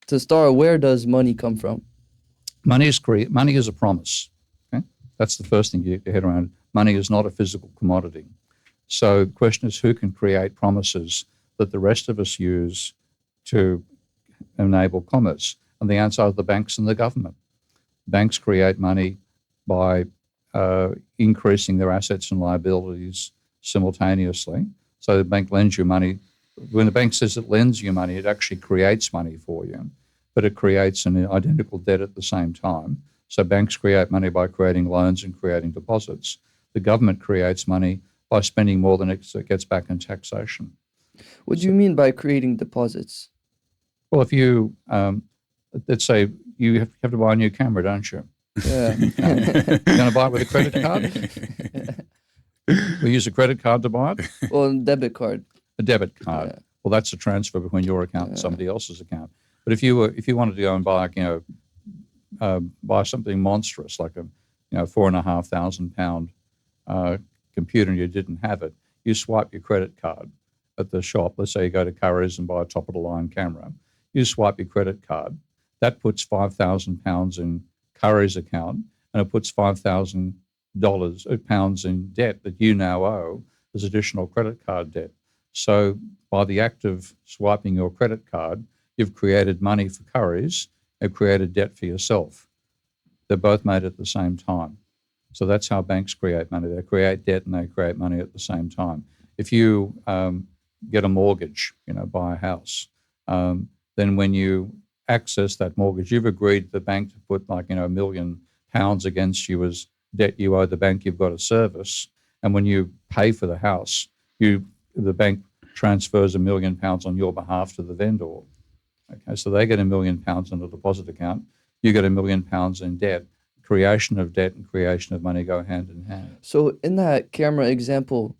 to start, where does money come from? Money is a promise. Okay? That's the first thing you get your head around. Money is not a physical commodity. So the question is, who can create promises that the rest of us use to enable commerce? And the answer are the banks and the government. Banks create money by increasing their assets and liabilities simultaneously. So the bank lends you money. When the bank says it lends you money, it actually creates money for you, but it creates an identical debt at the same time. So banks create money by creating loans and creating deposits. The government creates money by spending more than it gets back in taxation. What do you mean by creating deposits? Well, if you, let's say you have to buy a new camera, don't you? Yeah. You're going to buy it with a credit card? We use a credit card to buy it? Well, debit card. A debit card. Yeah. Well, that's a transfer between your account and somebody else's account. But if you wanted to go and buy, buy something monstrous like a, £4,500 computer and you didn't have it, you swipe your credit card at the shop. Let's say you go to Curry's and buy a top-of-the-line camera. You swipe your credit card. That puts £5,000 in Curry's account, and it puts £5,000 in debt that you now owe as additional credit card debt. So by the act of swiping your credit card, you've created money for Curry's and created debt for yourself. They're both made at the same time. So that's how banks create money. They create debt and they create money at the same time. If you get a mortgage, buy a house, then when you access that mortgage, you've agreed the bank to put £1 million against you as debt you owe the bank you've got to service. And when you pay for the house, the bank transfers £1 million on your behalf to the vendor. Okay, so they get £1 million in a deposit account. You get £1 million in debt. Creation of debt and creation of money go hand in hand. So in that camera example,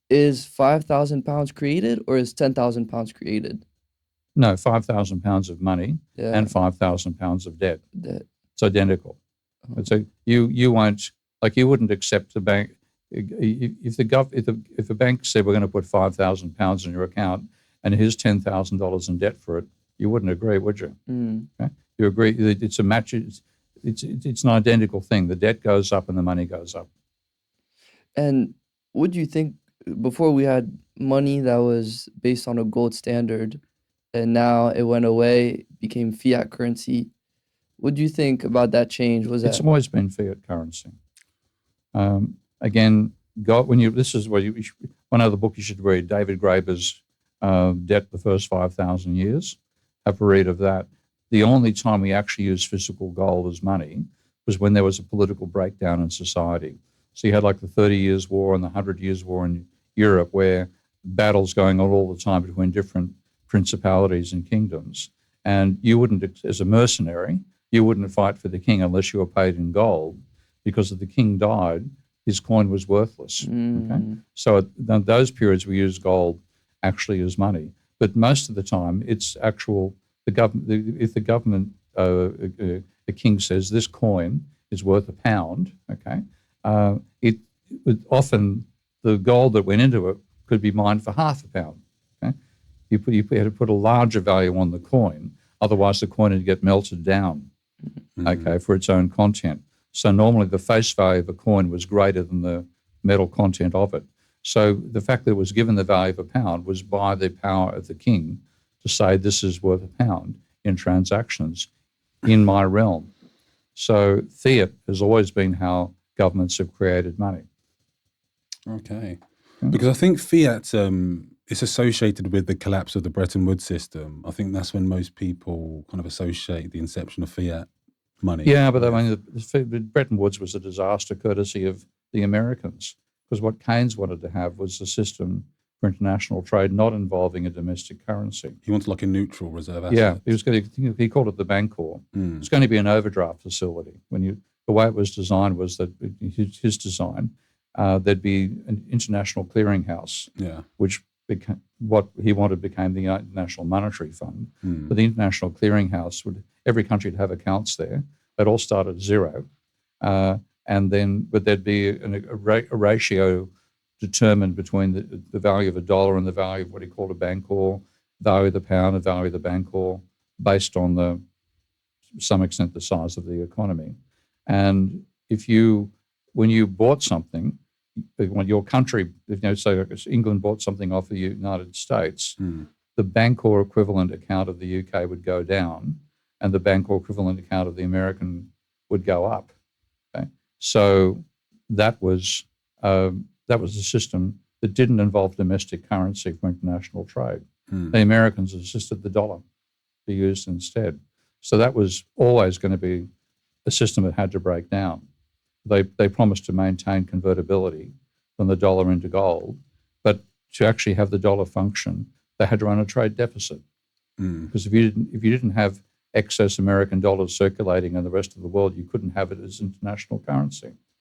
is £5,000 created or is £10,000 created? No, £5,000 of money Yeah. and £5,000 of debt. That, It's identical. Oh. So you won't, you wouldn't accept the bank if the bank said we're going to put £5,000 in your account and here's $10,000 in debt for it, you wouldn't agree, would you? Okay? You agree that it's a match. It's an identical thing. The debt goes up and the money goes up. And what do you think, before we had money that was based on a gold standard and now it went away, became fiat currency. What do you think about that change? It's always been fiat currency. Again, this is one other book you should read, David Graeber's Debt the First 5,000 Years. Have a read of that. The only time we actually used physical gold as money was when there was a political breakdown in society. So you had the 30 Years' War and the 100 Years' War in Europe, where battles going on all the time between different principalities and kingdoms. And you wouldn't, as a mercenary, you wouldn't fight for the king unless you were paid in gold, because if the king died, his coin was worthless. Okay? So at those periods we used gold actually as money. But most of the time it's actual, if the government, the king says this coin is worth £1, okay, often the gold that went into it could be mined for £0.5. Okay? You had to put a larger value on the coin, otherwise the coin would get melted down, okay, for its own content. So normally the face value of a coin was greater than the metal content of it. So the fact that it was given the value of £1 was by the power of the king to say this is worth £1 in transactions in my realm. So fiat has always been how governments have created money. Okay. Because I think fiat is associated with the collapse of the Bretton Woods system. I think that's when most people kind of associate the inception of fiat money. Yeah, but I mean, the Bretton Woods was a disaster courtesy of the Americans, because what Keynes wanted to have was a system for international trade not involving a domestic currency. He wanted a neutral reserve asset. Yeah, he called it the Bancor. It's going to be an overdraft facility. The way it was designed was that his design, there'd be an international clearinghouse, which what he wanted became the International Monetary Fund. But the International Clearinghouse every country would have accounts there. They'd all start at zero, but there'd be a ratio determined between the value of $1 and the value of what he called a Bancor, value of the pound, the value of the Bancor, based on to some extent, the size of the economy. And when you bought something, when your country, say England bought something off the United States, the Bancor equivalent account of the UK would go down, and the Bancor equivalent account of the American would go up. Okay? So that was a system that didn't involve domestic currency for international trade. The Americans insisted the dollar be used instead. So that was always going to be a system that had to break down. They promised to maintain convertibility from the dollar into gold, but to actually have the dollar function, they had to run a trade deficit. Because if you didn't have excess American dollars circulating in the rest of the world, you couldn't have it as international currency.